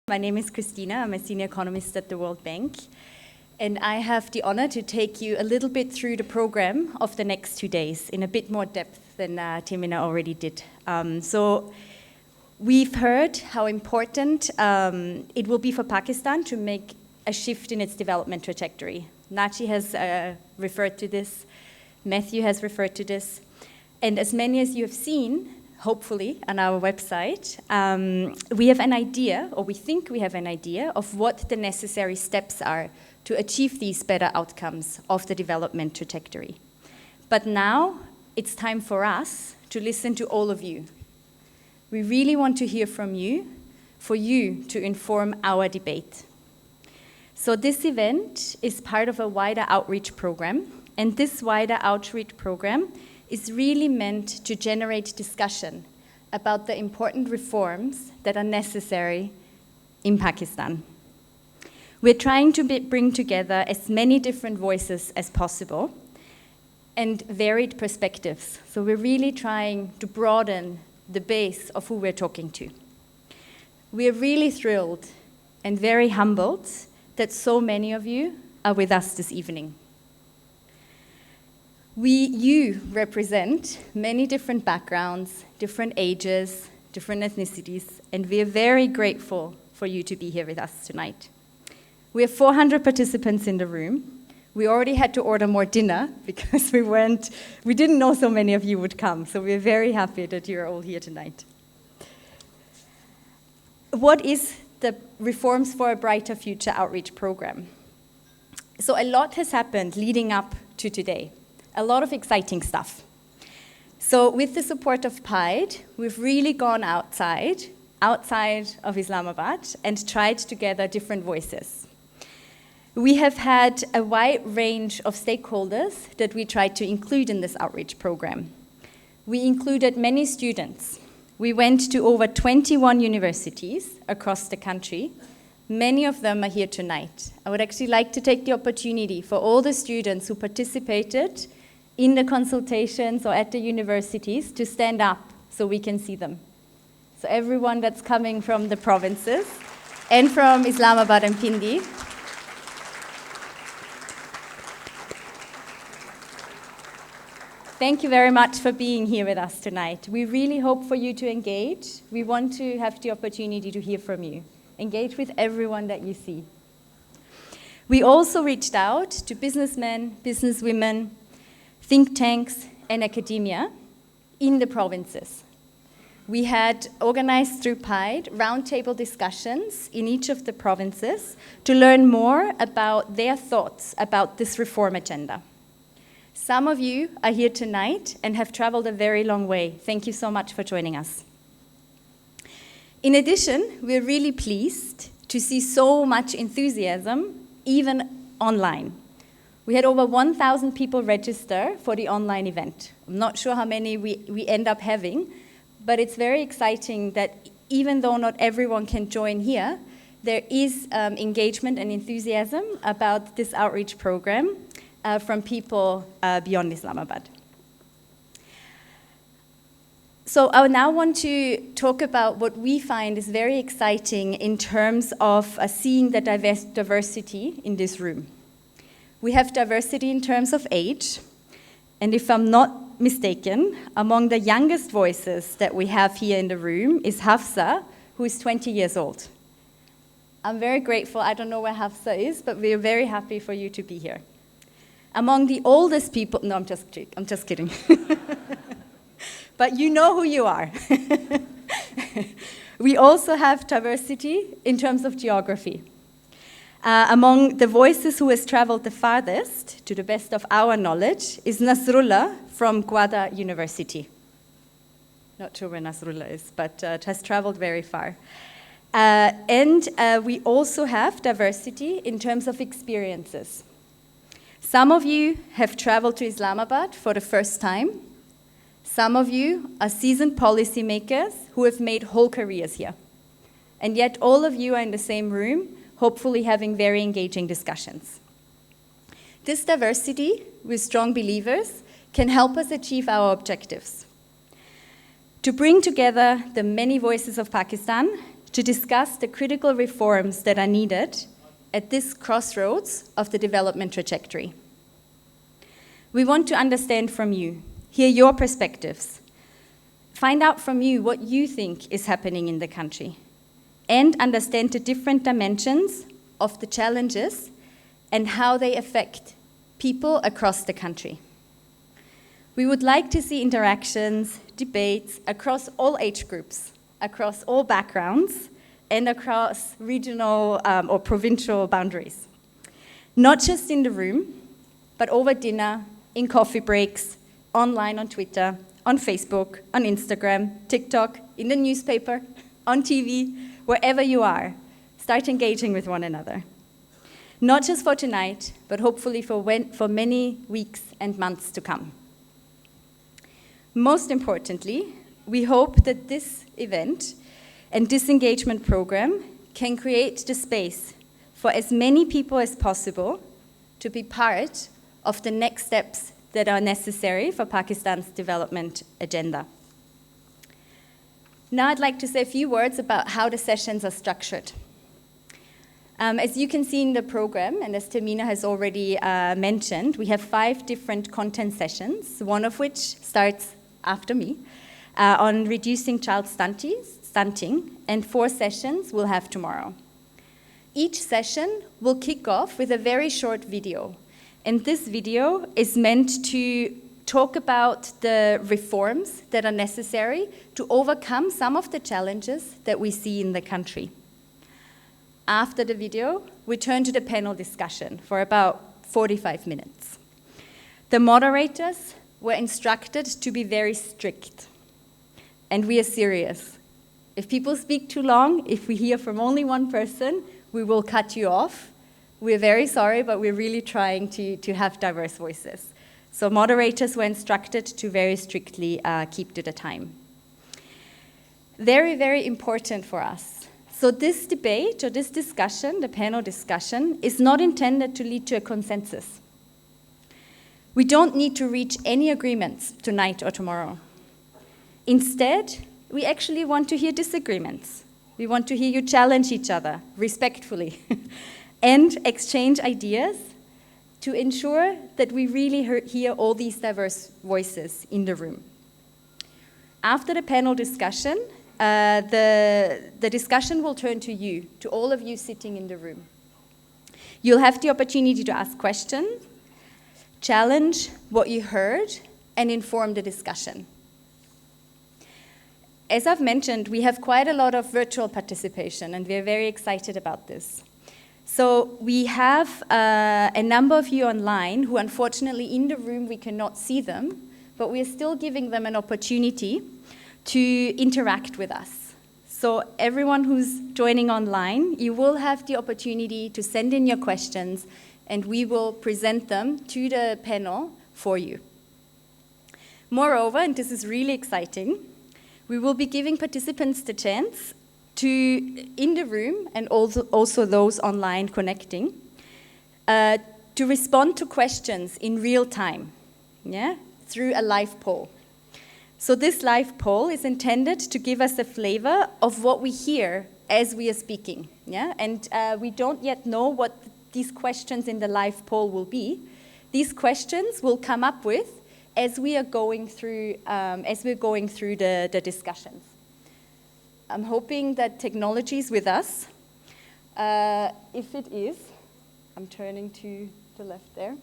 My name is Christina. I'm a senior economist at the World Bank. And I have the honor to take you a little bit through the program of the next 2 days in a bit more depth than Timina already did. So we've heard how important it will be for Pakistan to make a shift in its development trajectory. Nachi has referred to this. Matthew has referred to this. And as many as you have seen, hopefully, on our website, we have an idea, or we think we have an idea, of what the necessary steps are to achieve these better outcomes of the development trajectory. But now, it's time for us to listen to all of you. We really want to hear from you, for you to inform our debate. So this event is part of a wider outreach program, and this wider outreach program is really meant to generate discussion about the important reforms that are necessary in Pakistan. We're trying to bring together as many different voices as possible and varied perspectives. So we're really trying to broaden the base of who we're talking to. We're really thrilled and very humbled that so many of you are with us this evening. You represent many different backgrounds, different ages, different ethnicities, and we are very grateful for you to be here with us tonight. We have 400 participants in the room. We already had to order more dinner because we didn't know so many of you would come, so we're very happy that you're all here tonight. What is the Reforms for a Brighter Future outreach program? So a lot has happened leading up to today. A lot of exciting stuff. So with the support of PIDE, we've really gone outside of Islamabad and tried to gather different voices. We have had a wide range of stakeholders that we tried to include in this outreach program. We included many students. We went to over 21 universities across the country. Many of them are here tonight. I would actually like to take the opportunity for all the students who participated in the consultations or at the universities to stand up so we can see them. So everyone that's coming from the provinces and from Islamabad and Pindi. Thank you very much for being here with us tonight. We really hope for you to engage. We want to have the opportunity to hear from you. Engage with everyone that you see. We also reached out to businessmen, businesswomen, think tanks, and academia in the provinces. We had organized through PIDE roundtable discussions in each of the provinces to learn more about their thoughts about this reform agenda. Some of you are here tonight and have traveled a very long way. Thank you so much for joining us. In addition, we're really pleased to see so much enthusiasm, even online. We had over 1,000 people register for the online event. I'm not sure how many we end up having, but it's very exciting that even though not everyone can join here, there is engagement and enthusiasm about this outreach program from people beyond Islamabad. So I now want to talk about what we find is very exciting in terms of seeing the diversity in this room. We have diversity in terms of age, and if I'm not mistaken, among the youngest voices that we have here in the room is Hafsa, who is 20 years old. I'm very grateful. I don't know where Hafsa is, but we're very happy for you to be here. Among the oldest people, no, I'm just kidding. But you know who you are. We also have diversity in terms of geography. Among the voices who has traveled the farthest, to the best of our knowledge, is Nasrullah from Gwada University. Not sure where Nasrullah is, but it has traveled very far. And we also have diversity in terms of experiences. Some of you have traveled to Islamabad for the first time. Some of you are seasoned policymakers who have made whole careers here. And yet all of you are in the same room, hopefully having very engaging discussions. This diversity, with strong believers, can help us achieve our objectives. To bring together the many voices of Pakistan to discuss the critical reforms that are needed at this crossroads of the development trajectory. We want to understand from you, hear your perspectives, find out from you what you think is happening in the country, and understand the different dimensions of the challenges and how they affect people across the country. We would like to see interactions, debates across all age groups, across all backgrounds, and across regional or provincial boundaries. Not just in the room, but over dinner, in coffee breaks, online on Twitter, on Facebook, on Instagram, TikTok, in the newspaper, on TV, wherever you are. Start engaging with one another. Not just for tonight, but hopefully for many weeks and months to come. Most importantly, we hope that this event and disengagement program can create the space for as many people as possible to be part of the next steps that are necessary for Pakistan's development agenda. Now I'd like to say a few words about how the sessions are structured. As you can see in the program, and as Tamina has already mentioned, we have 5 different content sessions, one of which starts after me, on reducing child stunting, and 4 sessions we'll have tomorrow. Each session will kick off with a very short video, and this video is meant to talk about the reforms that are necessary to overcome some of the challenges that we see in the country. After the video, we turn to the panel discussion for about 45 minutes. The moderators were instructed to be very strict, and we are serious. If people speak too long, if we hear from only one person, we will cut you off. We're very sorry, but we're really trying to have diverse voices. So moderators were instructed to very strictly keep to the time. Very, very important for us. So this debate or this discussion, the panel discussion, is not intended to lead to a consensus. We don't need to reach any agreements tonight or tomorrow. Instead, we actually want to hear disagreements. We want to hear you challenge each other respectfully and exchange ideas to ensure that we really hear all these diverse voices in the room. After the panel discussion, the discussion will turn to you, to all of you sitting in the room. You'll have the opportunity to ask questions, challenge what you heard, and inform the discussion. As I've mentioned, we have quite a lot of virtual participation, and we're very excited about this. So we have a number of you online who, unfortunately, in the room, we cannot see them, but we're still giving them an opportunity to interact with us. So everyone who's joining online, you will have the opportunity to send in your questions, and we will present them to the panel for you. Moreover, and this is really exciting, we will be giving participants the chance to, in the room, and also those online connecting, to respond to questions in real time, through a live poll. So this live poll is intended to give us a flavor of what we hear as we are speaking, And we don't yet know what these questions in the live poll will be. These questions will come up with as we are going through, the discussions. I'm hoping that technology is with us. If it is, I'm turning to the left there.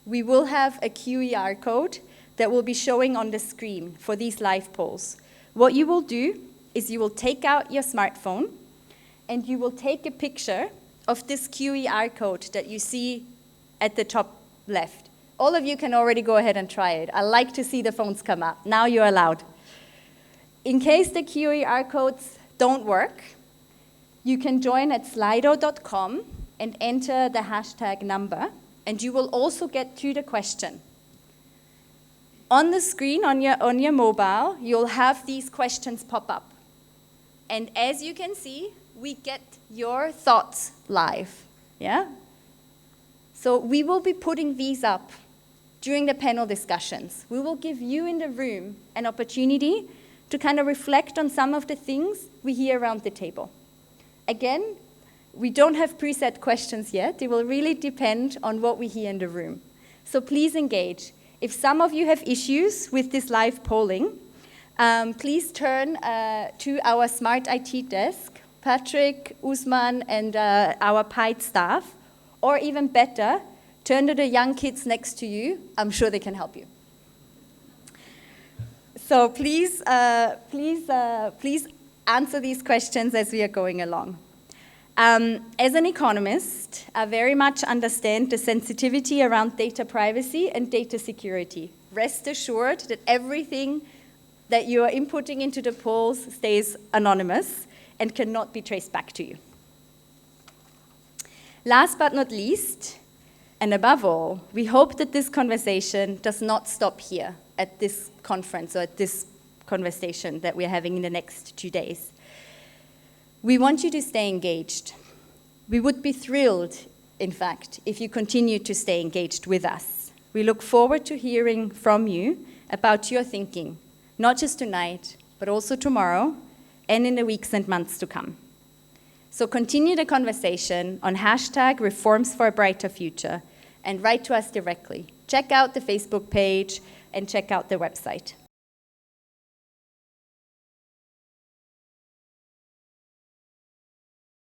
We will have a QR code that will be showing on the screen for these live polls. What you will do is you will take out your smartphone and you will take a picture of this QR code that you see at the top left. All of you can already go ahead and try it. I like to see the phones come up. Now you're allowed. In case the QR codes don't work, you can join at slido.com and enter the hashtag number, and you will also get to the question. On the screen, on your mobile, you'll have these questions pop up. And as you can see, we get your thoughts live, So we will be putting these up during the panel discussions. We will give you in the room an opportunity to kind of reflect on some of the things we hear around the table. Again, we don't have preset questions yet. It will really depend on what we hear in the room. So please engage. If some of you have issues with this live polling, please turn to our Smart IT desk, Patrick, Usman, and our PIDE staff, or even better, turn to the young kids next to you. I'm sure they can help you. So please answer these questions as we are going along. As an economist, I very much understand the sensitivity around data privacy and data security. Rest assured that everything that you are inputting into the polls stays anonymous and cannot be traced back to you. Last but not least, and above all, we hope that this conversation does not stop here at this conference or at this conversation that we're having in the next 2 days. We want you to stay engaged. We would be thrilled, in fact, if you continue to stay engaged with us. We look forward to hearing from you about your thinking, not just tonight, but also tomorrow and in the weeks and months to come. So continue the conversation on #Reforms for a Brighter Future and write to us directly. Check out the Facebook page and check out the website.